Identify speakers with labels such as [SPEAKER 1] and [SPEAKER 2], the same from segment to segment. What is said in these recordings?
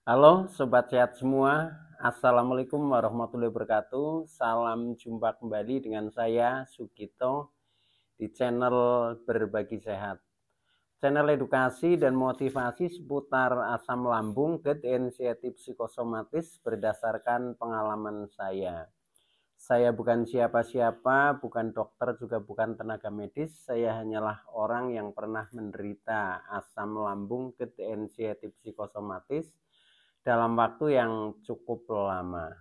[SPEAKER 1] Halo Sobat Sehat semua, Assalamualaikum warahmatullahi wabarakatuh. Salam jumpa kembali dengan saya Sugito di channel Berbagi Sehat. Channel edukasi dan motivasi seputar asam lambung, GERD, anxiety psikosomatis berdasarkan pengalaman saya. Saya bukan siapa-siapa, bukan dokter, juga bukan tenaga medis. Saya hanyalah orang yang pernah menderita asam lambung, GERD, anxiety psikosomatis dalam waktu yang cukup lama.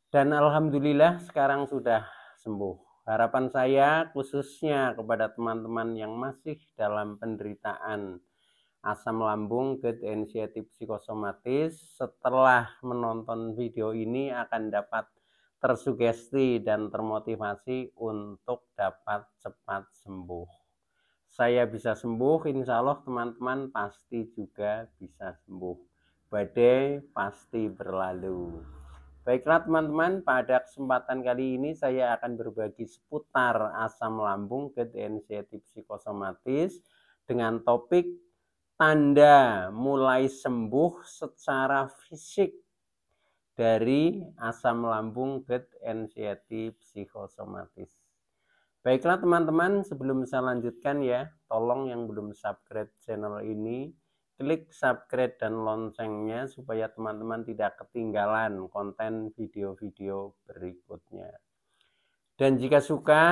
[SPEAKER 1] Dan alhamdulillah sekarang sudah sembuh. Harapan saya khususnya kepada teman-teman yang masih dalam penderitaan asam lambung, GERD, anxiety psikosomatis, setelah menonton video ini akan dapat tersugesti dan termotivasi untuk dapat cepat sembuh. Saya bisa sembuh, insya Allah teman-teman pasti juga bisa sembuh. Badai pasti berlalu. Baiklah teman-teman, pada kesempatan kali ini saya akan berbagi seputar asam lambung, GERD, anxiety psikosomatis dengan topik tanda mulai sembuh secara fisik dari asam lambung, GERD, anxiety psikosomatis. Baiklah teman-teman, sebelum saya lanjutkan ya, tolong yang belum subscribe channel ini, klik subscribe dan loncengnya supaya teman-teman tidak ketinggalan konten video-video berikutnya. Dan jika suka,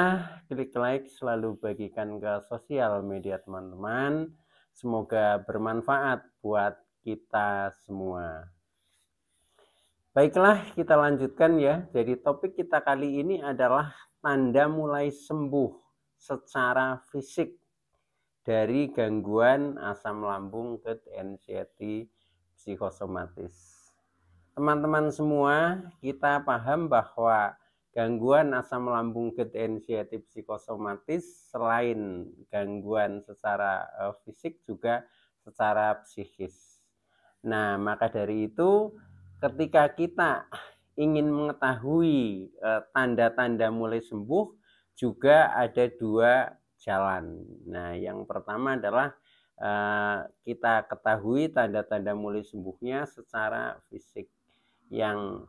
[SPEAKER 1] klik like, selalu bagikan ke sosial media teman-teman. Semoga bermanfaat buat kita semua. Baiklah, kita lanjutkan ya. Jadi topik kita kali ini adalah tanda mulai sembuh secara fisik dari gangguan asam lambung, GERD, anxiety psikosomatis. Teman-teman semua, kita paham bahwa gangguan asam lambung, GERD, anxiety psikosomatis selain gangguan secara fisik juga secara psikis. Nah, maka dari itu ketika kita ingin mengetahui tanda-tanda mulai sembuh, juga ada dua jalan. Nah, yang pertama adalah kita ketahui tanda-tanda mulai sembuhnya secara fisik, yang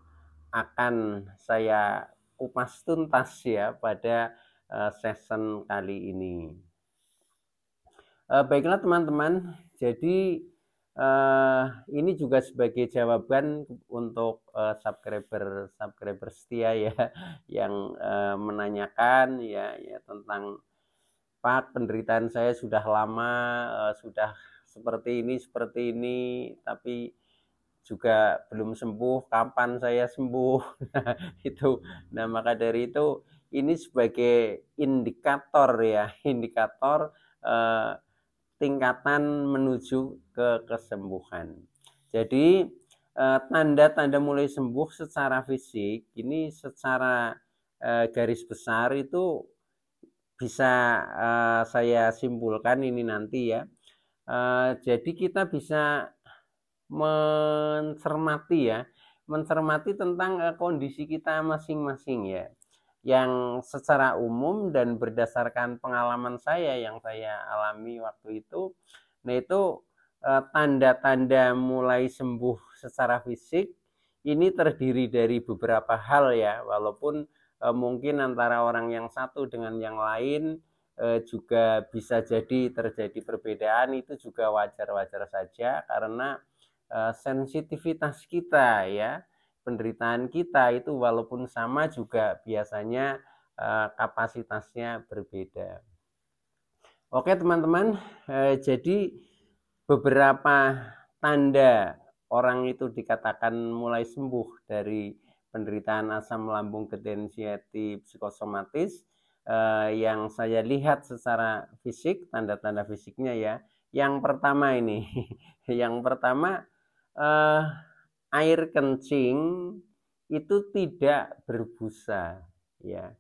[SPEAKER 1] akan saya kupas tuntas ya pada season kali ini. Baiklah teman-teman, jadi ini juga sebagai jawaban untuk subscriber setia ya yang menanyakan ya tentang Pak, penderitaan saya sudah lama, sudah seperti ini, tapi juga belum sembuh. Kapan saya sembuh? Nah, itu. Nah, maka dari itu ini sebagai indikator ya, indikator eh, tingkatan menuju ke kesembuhan. Jadi tanda-tanda mulai sembuh secara fisik ini secara garis besar itu bisa saya simpulkan ini nanti ya. Jadi kita bisa mencermati ya, mencermati tentang kondisi kita masing-masing ya, yang secara umum dan berdasarkan pengalaman saya yang saya alami waktu itu. Nah itu tanda-tanda mulai sembuh secara fisik ini terdiri dari beberapa hal ya, walaupun mungkin antara orang yang satu dengan yang lain juga bisa jadi terjadi perbedaan, itu juga wajar-wajar saja karena sensitivitas kita ya, penderitaan kita itu walaupun sama juga biasanya kapasitasnya berbeda. Oke teman-teman, jadi beberapa tanda orang itu dikatakan mulai sembuh dari penderitaan asam lambung, GERD, anxiety psikosomatis yang saya lihat secara fisik, tanda-tanda fisiknya ya. Yang pertama ini, yang pertama eh, air kencing itu tidak berbusa ya.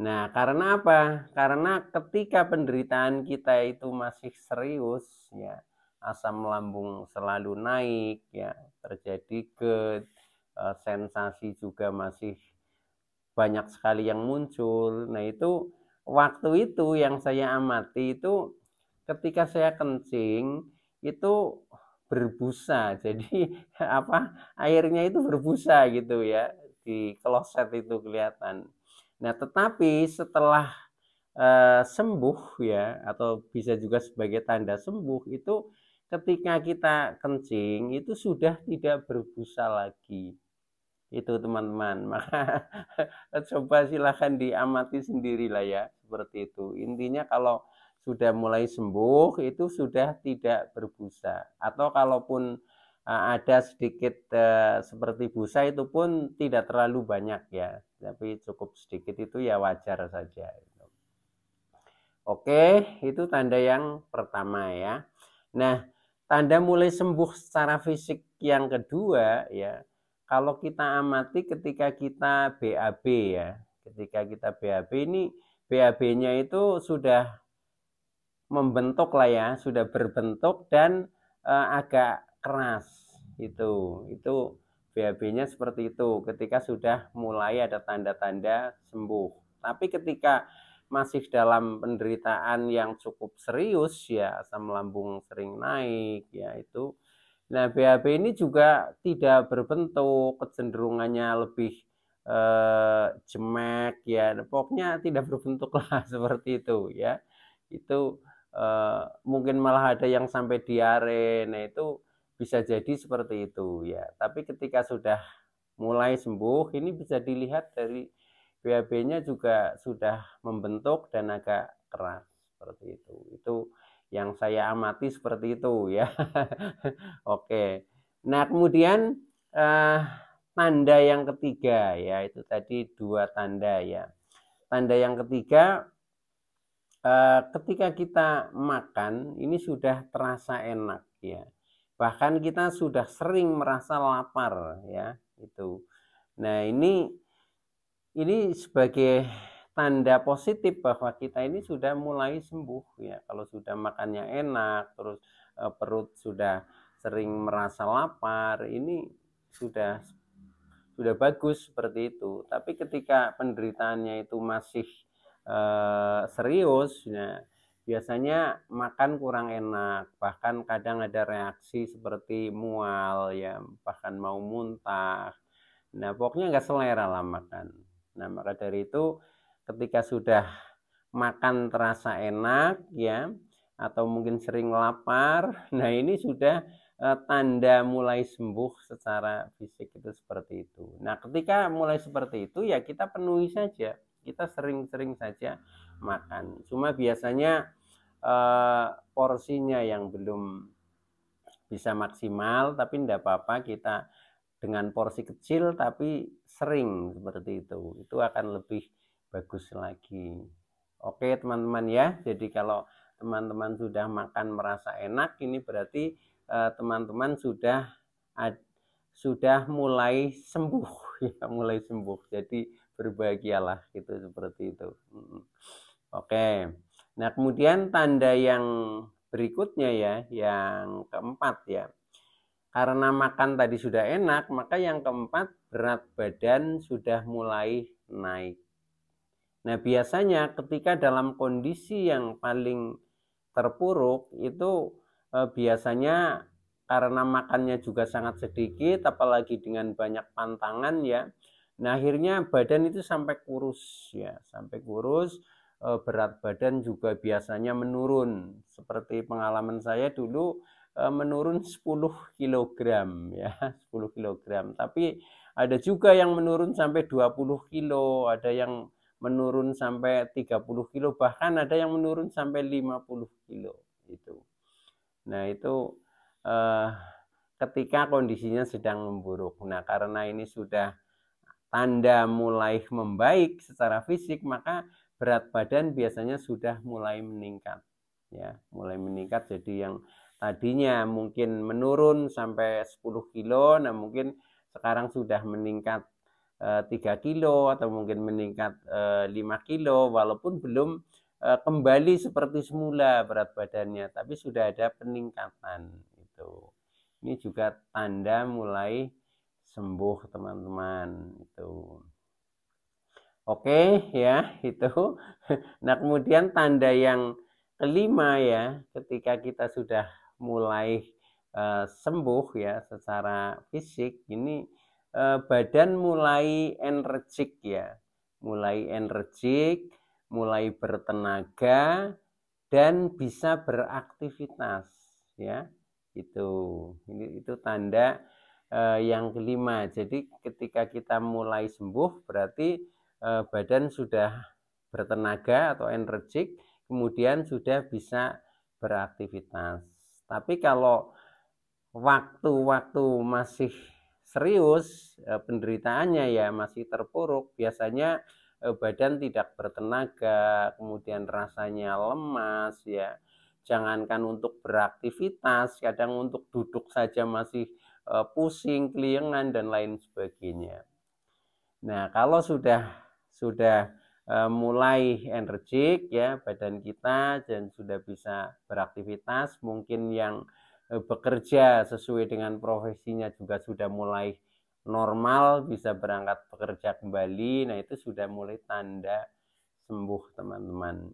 [SPEAKER 1] Nah, karena apa? Karena ketika penderitaan kita itu masih serius ya, asam lambung selalu naik ya, terjadi GERD, sensasi juga masih banyak sekali yang muncul. Nah, itu waktu itu yang saya amati itu ketika saya kencing itu berbusa. Jadi apa, airnya itu berbusa gitu ya, di kloset itu kelihatan. Nah, tetapi setelah sembuh ya, atau bisa juga sebagai tanda sembuh, itu ketika kita kencing itu sudah tidak berbusa lagi. Itu teman-teman. Maka coba silahkan diamati sendirilah ya, seperti itu. Intinya kalau sudah mulai sembuh itu sudah tidak berbusa, atau kalaupun ada sedikit seperti busa itu pun tidak terlalu banyak ya, tapi cukup sedikit, itu ya wajar saja. Oke, itu tanda yang pertama ya. Nah, tanda mulai sembuh secara fisik yang kedua ya, kalau kita amati ketika kita BAB ya. Ketika kita BAB ini, BAB-nya itu sudah membentuk lah ya, sudah berbentuk dan agak keras. Itu BAB-nya seperti itu ketika sudah mulai ada tanda-tanda sembuh. Tapi ketika masih dalam penderitaan yang cukup serius ya, asam lambung sering naik ya itu. Nah, BAB ini juga tidak berbentuk, kecenderungannya lebih jemek ya, pokoknya tidak berbentuk lah seperti itu ya. Itu mungkin malah ada yang sampai diare. Nah, itu bisa jadi seperti itu ya. Tapi ketika sudah mulai sembuh, ini bisa dilihat dari BAB-nya juga sudah membentuk dan agak keras seperti itu. Itu yang saya amati seperti itu ya. Oke. Nah, kemudian tanda yang ketiga ya, itu tadi 2 tanda ya. Tanda yang ketiga, ketika kita makan ini sudah terasa enak ya. Bahkan kita sudah sering merasa lapar ya, itu. Nah, ini sebagai tanda positif bahwa kita ini sudah mulai sembuh ya. Kalau sudah makannya enak, terus perut sudah sering merasa lapar, ini sudah bagus seperti itu. Tapi ketika penderitaannya itu masih serius, nah biasanya makan kurang enak, bahkan kadang ada reaksi seperti mual ya, bahkan mau muntah. Nah, pokoknya nggak selera lah makan. Nah, maka dari itu ketika sudah makan terasa enak ya, atau mungkin sering lapar, nah ini sudah tanda mulai sembuh secara fisik, itu seperti itu. Nah, ketika mulai seperti itu ya kita penuhi saja, kita sering-sering saja makan. Cuma biasanya porsinya yang belum bisa maksimal, tapi tidak apa-apa, kita dengan porsi kecil tapi sering seperti itu akan lebih bagus lagi. Oke teman-teman ya, jadi kalau teman-teman sudah makan merasa enak, ini berarti teman-teman sudah mulai sembuh ya, mulai sembuh. Jadi berbahagialah gitu, seperti itu. Oke. Nah, kemudian tanda yang berikutnya ya, yang keempat ya. Karena makan tadi sudah enak, maka yang keempat, berat badan sudah mulai naik. Nah, biasanya ketika dalam kondisi yang paling terpuruk itu biasanya karena makannya juga sangat sedikit, apalagi dengan banyak pantangan ya. Nah, akhirnya badan itu sampai kurus ya, sampai kurus. Berat badan juga biasanya menurun. Seperti pengalaman saya dulu, menurun 10 kilogram ya, 10 kilogram. Tapi ada juga yang menurun sampai 20 kilo, ada yang menurun sampai 30 kilo, bahkan ada yang menurun sampai 50 kilo itu. Nah, itu ketika kondisinya sedang memburuk. Nah, karena ini sudah tanda mulai membaik secara fisik, maka berat badan biasanya sudah mulai meningkat ya, mulai meningkat. Jadi yang tadinya mungkin menurun sampai 10 kilo, nah mungkin sekarang sudah meningkat 3 kilo atau mungkin meningkat 5 kilo, walaupun belum kembali seperti semula berat badannya, tapi sudah ada peningkatan itu. Ini juga tanda mulai sembuh teman-teman itu. Oke ya, itu. Nah, kemudian tanda yang kelima ya, ketika kita sudah mulai sembuh ya secara fisik, ini badan mulai energik ya, mulai energik, mulai bertenaga dan bisa beraktivitas ya. Itu tanda yang kelima. Jadi ketika kita mulai sembuh berarti badan sudah bertenaga atau energik, kemudian sudah bisa beraktivitas. Tapi kalau waktu-waktu masih serius penderitaannya ya masih terpuruk, biasanya badan tidak bertenaga, kemudian rasanya lemas ya. Jangankan untuk beraktivitas, kadang untuk duduk saja masih pusing, keliengan dan lain sebagainya. Nah, kalau sudah mulai energik ya badan kita dan sudah bisa beraktivitas, mungkin yang bekerja sesuai dengan profesinya juga sudah mulai normal, bisa berangkat bekerja kembali. Nah, itu sudah mulai tanda sembuh, teman-teman.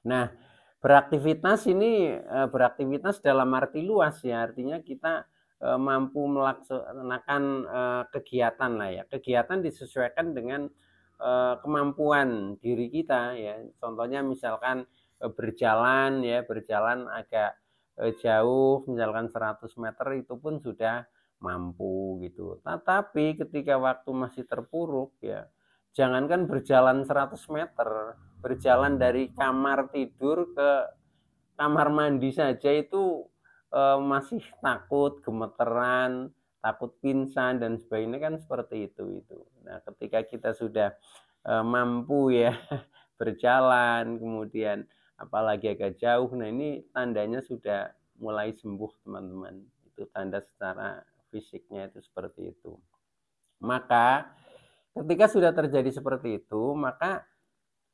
[SPEAKER 1] Nah, beraktivitas ini beraktivitas dalam arti luas ya, artinya kita mampu melaksanakan kegiatan lah ya. Kegiatan disesuaikan dengan kemampuan diri kita ya. Contohnya misalkan berjalan ya, berjalan agak jauh, misalkan 100 meter itu pun sudah mampu gitu. Tetapi ketika waktu masih terpuruk ya, jangankan berjalan 100 meter, berjalan dari kamar tidur ke kamar mandi saja itu masih takut, gemeteran, takut pingsan dan sebagainya, kan seperti itu. Nah, ketika kita sudah mampu ya berjalan, kemudian apalagi agak jauh, nah ini tandanya sudah mulai sembuh, teman-teman. Itu tanda secara fisiknya itu seperti itu. Maka ketika sudah terjadi seperti itu, maka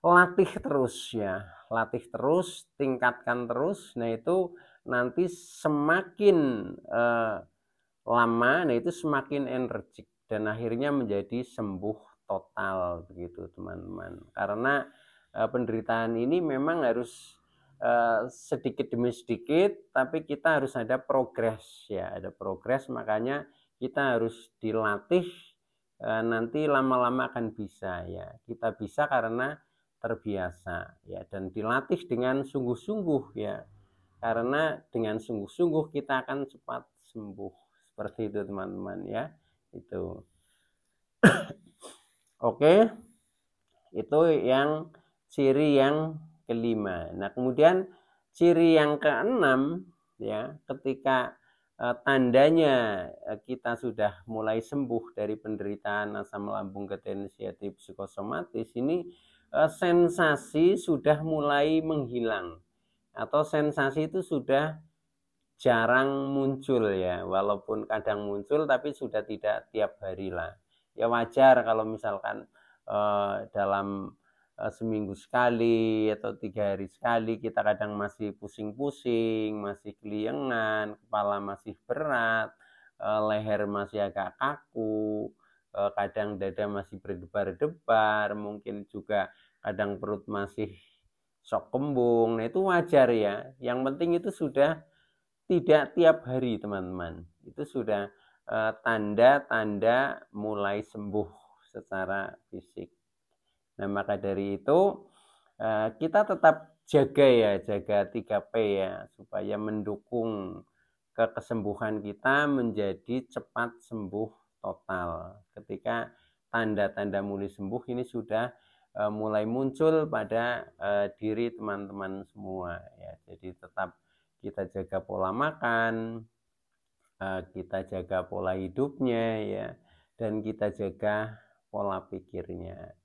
[SPEAKER 1] latih terus ya, latih terus, tingkatkan terus. Nah, itu nanti semakin lama, nah itu semakin energik dan akhirnya menjadi sembuh total begitu, teman-teman. Karena penderitaan ini memang harus sedikit demi sedikit, tapi kita harus ada progres ya, ada progres. Makanya kita harus dilatih, nanti lama-lama akan bisa ya. Kita bisa karena terbiasa ya, dan dilatih dengan sungguh-sungguh ya, karena dengan sungguh-sungguh kita akan cepat sembuh. Seperti itu, teman-teman ya. Itu oke, itu yang ciri yang kelima. Nah, kemudian ciri yang keenam ya, ketika tandanya kita sudah mulai sembuh dari penderitaan asam lambung ketensiatif psikosomatis ini, sensasi sudah mulai menghilang atau sensasi itu sudah jarang muncul ya, walaupun kadang muncul tapi sudah tidak tiap hari lah. Ya wajar kalau misalkan dalam seminggu sekali atau 3 hari sekali kita kadang masih pusing-pusing, masih keliengan, kepala masih berat, leher masih agak kaku, kadang dada masih berdebar-debar, mungkin juga kadang perut masih sok kembung. Nah, itu wajar ya. Yang penting itu sudah tidak tiap hari, teman-teman. Itu sudah tanda-tanda mulai sembuh secara fisik. Nah, maka dari itu kita tetap jaga ya, jaga 3P ya, supaya mendukung kesembuhan kita menjadi cepat sembuh total. Ketika tanda-tanda mulai sembuh ini sudah mulai muncul pada diri teman-teman semua ya. Jadi tetap kita jaga pola makan, kita jaga pola hidupnya ya, dan kita jaga pola pikirnya.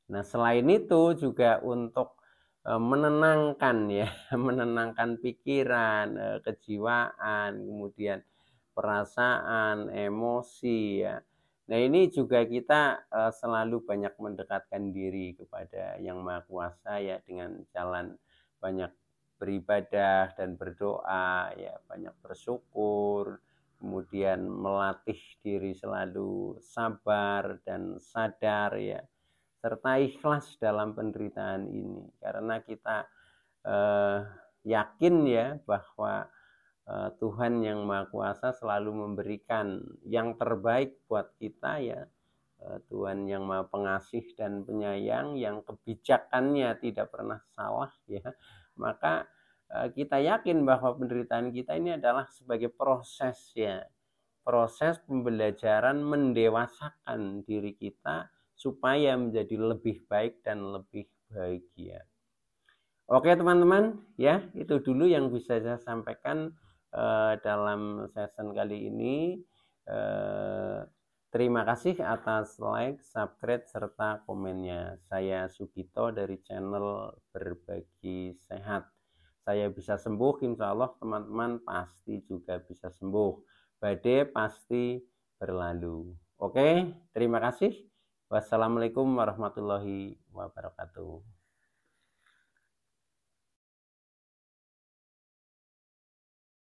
[SPEAKER 1] Nah, selain itu juga untuk menenangkan ya, menenangkan pikiran, kejiwaan, kemudian perasaan, emosi ya. Nah, ini juga kita selalu banyak mendekatkan diri kepada Yang Maha Kuasa ya, dengan jalan banyak beribadah dan berdoa ya, banyak bersyukur, kemudian melatih diri selalu sabar dan sadar ya, serta ikhlas dalam penderitaan ini, karena kita yakin ya bahwa Tuhan yang Maha Kuasa selalu memberikan yang terbaik buat kita ya. Tuhan yang Maha Pengasih dan Penyayang, yang kebijakannya tidak pernah salah ya. Maka kita yakin bahwa penderitaan kita ini adalah sebagai proses ya. Proses pembelajaran mendewasakan diri kita supaya menjadi lebih baik dan lebih bahagia. Oke teman-teman, ya itu dulu yang bisa saya sampaikan dalam session kali ini. Terima kasih atas like, subscribe, serta komennya. Saya Sugito dari channel Berbagi Sehat. Saya bisa sembuh, insya Allah teman-teman pasti juga bisa sembuh. Badai pasti berlalu. Oke, terima kasih. Wassalamualaikum warahmatullahi wabarakatuh.